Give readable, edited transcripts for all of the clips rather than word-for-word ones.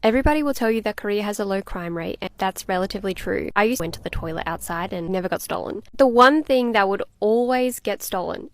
Everybody will tell you that Korea has a low crime rate, and that's relatively true. I used to went to the toilet outside and never got stolen. The one thing that would always get stolen.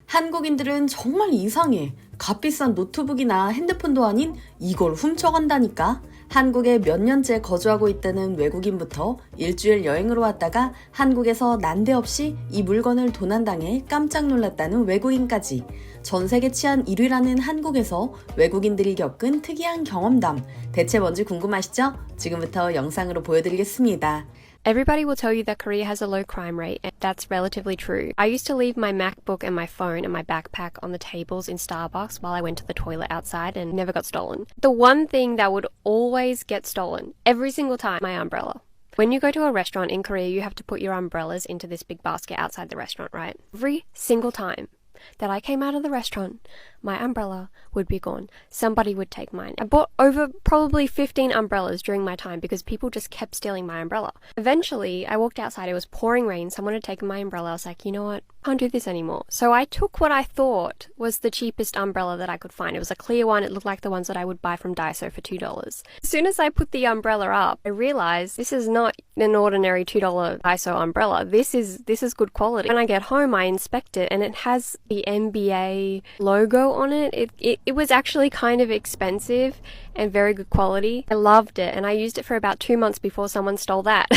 한국인들은 정말 이상해. 값비싼 노트북이나 핸드폰도 아닌 이걸 훔쳐간다니까. 한국에 몇 년째 거주하고 있다는 외국인부터 일주일 여행으로 왔다가 한국에서 난데없이 이 물건을 도난당해 깜짝 놀랐다는 외국인까지 전 세계 치안 1위라는 한국에서 외국인들이 겪은 특이한 경험담. 대체 뭔지 궁금하시죠? 지금부터 영상으로 보여드리겠습니다. Everybody will tell you that Korea has a low crime rate, and that's relatively true. I used to leave my MacBook and my phone and my backpack on the tables in Starbucks while I went to the toilet outside and never got stolen. The one thing that would always get stolen, every single time, my umbrella. When you go to a restaurant in Korea, you have to put your umbrellas into this big basket outside the restaurant, right? Every single time that I came out of the restaurant, my umbrella would be gone. Somebody would take mine. I bought over probably 15 umbrellas during my time because people just kept stealing my umbrella. Eventually, I walked outside. It was pouring rain. Someone had taken my umbrella. I was like, you know what? I can't do this anymore. So I took what I thought was the cheapest umbrella that I could find. It was a clear one. It looked like the ones that I would buy from Daiso for $2. As soon as I put the umbrella up, I realized this is not an ordinary $2 Daiso umbrella. This is good quality. When I get home, I inspect it and it has the NBA logo on it. It was actually kind of expensive and very good quality. I loved it and I used it for about 2 months before someone stole that.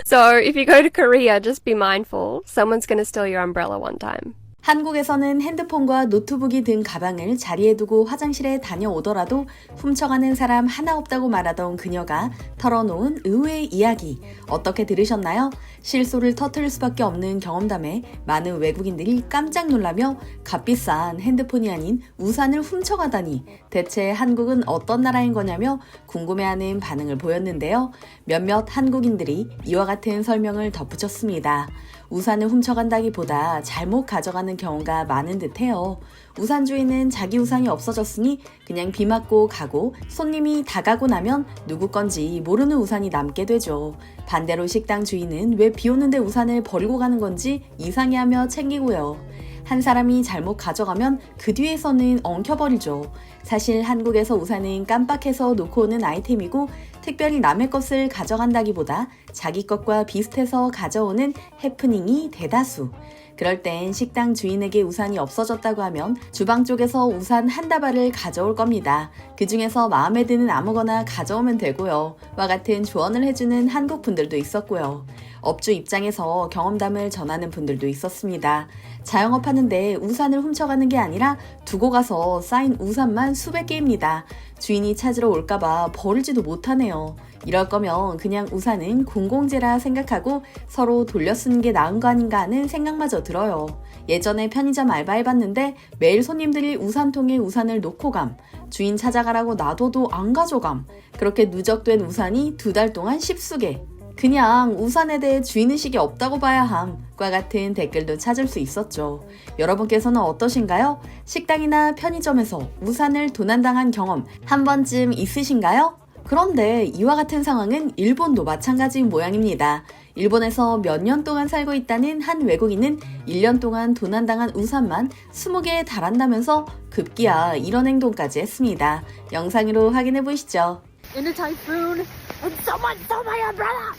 So if you go to Korea, just be mindful. Someone's going to steal your umbrella one time. 한국에서는 핸드폰과 노트북이 든 가방을 자리에 두고 화장실에 다녀오더라도 훔쳐가는 사람 하나 없다고 말하던 그녀가 털어놓은 의외의 이야기. 어떻게 들으셨나요? 실소를 터뜨릴 수밖에 없는 경험담에 많은 외국인들이 깜짝 놀라며 값비싼 핸드폰이 아닌 우산을 훔쳐가다니 대체 한국은 어떤 나라인 거냐며 궁금해하는 반응을 보였는데요. 몇몇 한국인들이 이와 같은 설명을 덧붙였습니다. 우산을 훔쳐간다기보다 잘못 가져가는 경우가 많은 듯해요. 우산 주인은 자기 우산이 없어졌으니 그냥 비 맞고 가고 손님이 다 가고 나면 누구 건지 모르는 우산이 남게 되죠. 반대로 식당 주인은 왜 비 오는데 우산을 버리고 가는 건지 이상해하며 챙기고요. 한 사람이 잘못 가져가면 그 뒤에서는 엉켜버리죠. 사실 한국에서 우산은 깜빡해서 놓고 오는 아이템이고 특별히 남의 것을 가져간다기보다 자기 것과 비슷해서 가져오는 해프닝이 대다수. 그럴 땐 식당 주인에게 우산이 없어졌다고 하면 주방 쪽에서 우산 한 다발을 가져올 겁니다. 그 중에서 마음에 드는 아무거나 가져오면 되고요. 와 같은 조언을 해주는 한국 분들도 있었고요. 업주 입장에서 경험담을 전하는 분들도 있었습니다. 자영업하는데 우산을 훔쳐가는 게 아니라 두고 가서 쌓인 우산만 수백 개입니다. 주인이 찾으러 올까봐 버리지도 못하네요. 이럴 거면 그냥 우산은 공공재라 생각하고 서로 돌려 쓰는 게 나은 거 아닌가 하는 생각마저 들어요. 예전에 편의점 알바해봤는데 매일 손님들이 우산통에 우산을 놓고 감. 주인 찾아가라고 놔둬도 안 가져감. 그렇게 누적된 우산이 2달 동안 10수개. 그냥 우산에 대해 주인의식이 없다고 봐야 함과 같은 댓글도 찾을 수 있었죠. 여러분께서는 어떠신가요? 식당이나 편의점에서 우산을 도난당한 경험 한 번쯤 있으신가요? 그런데 이와 같은 상황은 일본도 마찬가지인 모양입니다. 일본에서 몇 년 동안 살고 있다는 한 외국인은 1년 동안 도난당한 우산만 20개에 달한다면서 급기야 이런 행동까지 했습니다. 영상으로 확인해 보시죠. In a typhoon, and someone stole my umbrella!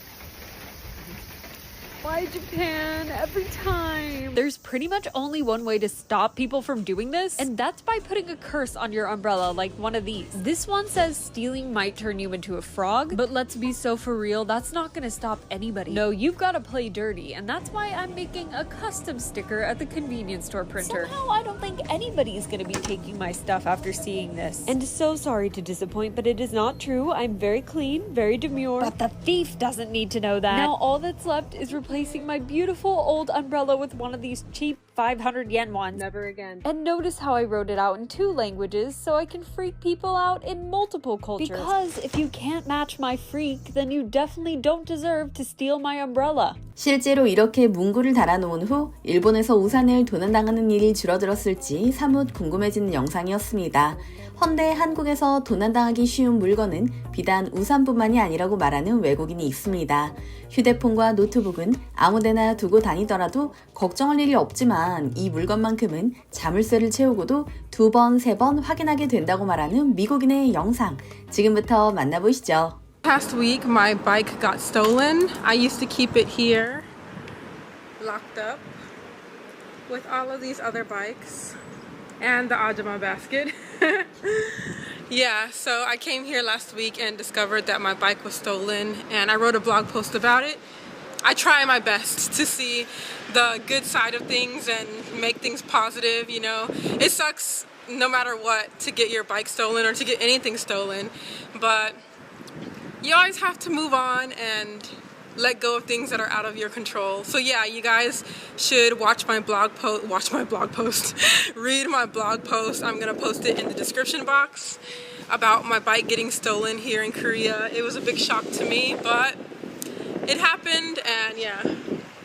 Why Japan every time? There's pretty much only one way to stop people from doing this, and that's by putting a curse on your umbrella like one of these. This one says stealing might turn you into a frog, but let's be so for real, that's not gonna stop anybody. No, you've gotta play dirty, and that's why I'm making a custom sticker at the convenience store printer. Somehow I don't think anybody's gonna be taking my stuff after seeing this. And so sorry to disappoint, but it is not true. I'm very clean, very demure. But the thief doesn't need to know that. Now all that's left is replacing my beautiful old umbrella with one of these cheap 500 yen ones. Never again. And notice how I wrote it out in 2 languages so I can freak people out in multiple cultures. Because if you can't match my freak, then you definitely don't deserve to steal my umbrella. 실제로 이렇게 문구를 달아놓은 후 일본에서 우산을 도난당하는 일이 줄어들었을지 사뭇 궁금해지는 영상이었습니다. 헌데 한국에서 도난당하기 쉬운 물건은 비단 우산뿐만이 아니라고 말하는 외국인이 있습니다. 휴대폰과 노트북은 아무데나 두고 다니더라도 걱정할 일이 없지만 이 물건만큼은 자물쇠를 채우고도 2번, 3번 확인하게 된다고 말하는 미국인의 영상. 지금부터 만나보시죠. Past week, my bike got stolen. I used to keep it here, locked up, with all of these other bikes and the Ajama basket. Yeah, so I came here last week and discovered that my bike was stolen, and I wrote a blog post about it. I try my best to see the good side of things and make things positive, you know. It sucks no matter what to get your bike stolen or to get anything stolen, but you always have to move on and let go of things that are out of your control. So yeah, you guys should watch my blog post, read my blog post. I'm gonna post it in the description box about my bike getting stolen here in Korea. It was a big shock to me, but it happened, and yeah,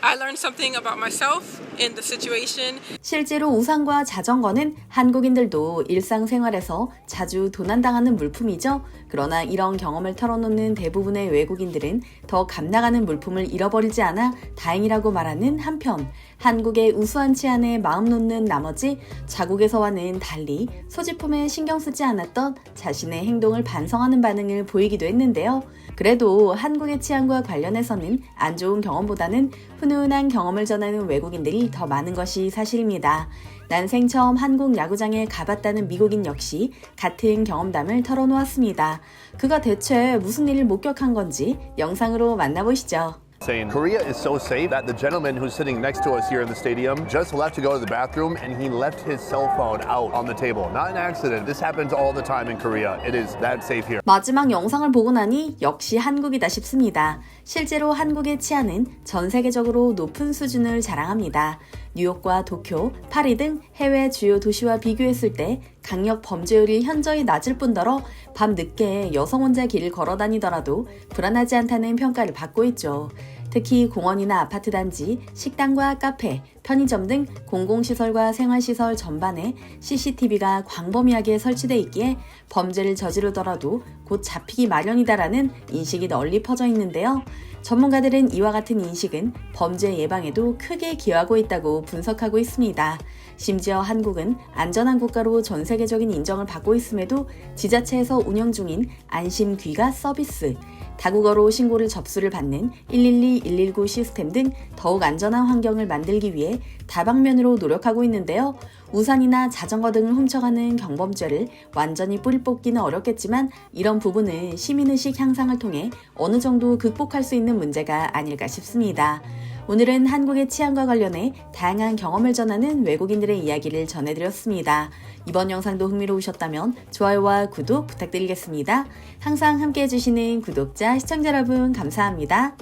I learned something about myself in the situation. 실제로 우산과 자전거는 한국인들도 일상생활에서 자주 도난당하는 물품이죠. 그러나 이런 경험을 털어놓는 대부분의 외국인들은 더 값나가는 물품을 잃어버리지 않아 다행이라고 말하는 한편, 한국의 우수한 치안에 마음 놓는 나머지 자국에서와는 달리 소지품에 신경 쓰지 않았던 자신의 행동을 반성하는 반응을 보이기도 했는데요. 그래도 한국의 치안과 관련해서는 안 좋은 경험보다는 훈훈한 경험을 전하는 외국인들이 더 많은 것이 사실입니다. 난생 처음 한국 야구장에 가봤다는 미국인 역시 같은 경험담을 털어놓았습니다. 그가 대체 무슨 일을 목격한 건지 영상으로 만나보시죠. Saying Korea is so safe that the gentleman who's sitting next to us here in the stadium just left to go to the bathroom and he left his cell phone out on the table. Not an accident. This happens all the time in Korea. It is that safe here. 마지막 영상을 보고 나니 역시 한국이다 싶습니다. 실제로 한국의 치안은 전 세계적으로 높은 수준을 자랑합니다. 뉴욕과 도쿄, 파리 등 해외 주요 도시와 비교했을 때 강력 범죄율이 현저히 낮을 뿐더러 밤 늦게 여성 혼자 길을 걸어 다니더라도 불안하지 않다는 평가를 받고 있죠. 특히 공원이나 아파트 단지, 식당과 카페, 편의점 등 공공시설과 생활시설 전반에 CCTV가 광범위하게 설치돼 있기에 범죄를 저지르더라도 곧 잡히기 마련이다라는 인식이 널리 퍼져 있는데요. 전문가들은 이와 같은 인식은 범죄 예방에도 크게 기여하고 있다고 분석하고 있습니다. 심지어 한국은 안전한 국가로 전 세계적인 인정을 받고 있음에도 지자체에서 운영 중인 안심 귀가 서비스, 다국어로 신고를 접수를 받는 112, 119 시스템 등 더욱 안전한 환경을 만들기 위해 다방면으로 노력하고 있는데요. 우산이나 자전거 등을 훔쳐가는 경범죄를 완전히 뿌리 뽑기는 어렵겠지만 이런 부분은 시민의식 향상을 통해 어느 정도 극복할 수 있는 문제가 아닐까 싶습니다. 오늘은 한국의 치안과 관련해 다양한 경험을 전하는 외국인들의 이야기를 전해드렸습니다. 이번 영상도 흥미로우셨다면 좋아요와 구독 부탁드리겠습니다. 항상 함께해 주시는 구독자, 시청자 여러분 감사합니다.